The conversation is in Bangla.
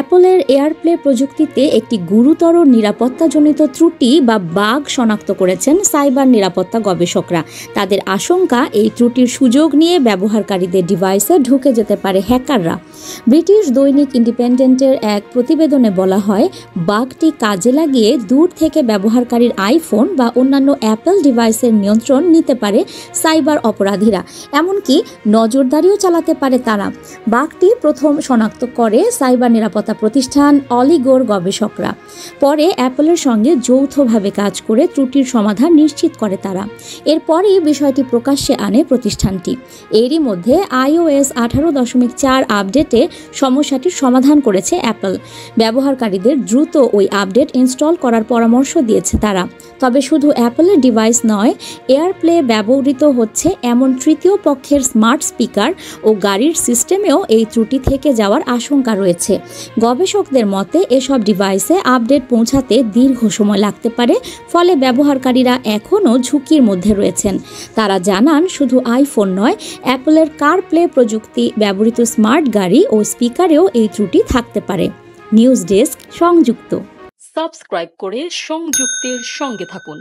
অ্যাপলের এয়ারপ্লে প্রযুক্তিতে একটি গুরুতর নিরাপত্তাজনিত ত্রুটি বা বাগ শনাক্ত করেছেন সাইবার নিরাপত্তা গবেষকরা। তাদের আশঙ্কা, এই ত্রুটির সুযোগ নিয়ে ব্যবহারকারীদের ডিভাইসে ঢুকে যেতে পারে হ্যাকাররা। ব্রিটিশ দৈনিক ইন্ডিপেন্ডেন্টের এক প্রতিবেদনে বলা হয়, বাগটি কাজে লাগিয়ে দূর থেকে ব্যবহারকারীর আইফোন বা অন্যান্য অ্যাপল ডিভাইসের নিয়ন্ত্রণ নিতে পারে সাইবার অপরাধীরা, এমনকি নজরদারিও চালাতে পারে তারা। বাগটি প্রথম শনাক্ত করে সাইবার নিরাপত্তা প্রতিষ্ঠান অলিগোর গবেষকরা। পরে অ্যাপলের সঙ্গে যৌথভাবে কাজ করে ত্রুটির সমাধান নিশ্চিত করে তারা। এরপরই বিষয়টি প্রকাশ্যে আনে প্রতিষ্ঠানটি। এরই মধ্যে iOS 18.4 আপডেটে সমস্যাটির সমাধান করেছে অ্যাপল। ব্যবহারকারীদের দ্রুত ওই আপডেট ইনস্টল করার পরামর্শ দিয়েছে তারা। তবে শুধু অ্যাপলের ডিভাইস নয়, এয়ারপ্লে ব্যবহৃত হচ্ছে এমন তৃতীয় পক্ষের স্মার্ট স্পিকার ও গাড়ির সিস্টেমেও এই ত্রুটি থেকে যাওয়ার আশঙ্কা রয়েছে। গবেষকদের মতে, এসব ডিভাইসে আপডেট পৌঁছাতে দীর্ঘ সময় লাগতে পারে, ফলে ব্যবহারকারীরা এখনও ঝুঁকির মধ্যে রয়েছেন। তারা জানান, শুধু আইফোন নয়, অ্যাপলের কারপ্লে প্রযুক্তি ব্যবহৃত স্মার্ট গাড়ি ও স্পিকারেও এই ত্রুটি থাকতে পারে। নিউজ ডেস্ক, সংযুক্ত। সাবস্ক্রাইব করে সংযুক্তের সঙ্গে থাকুন।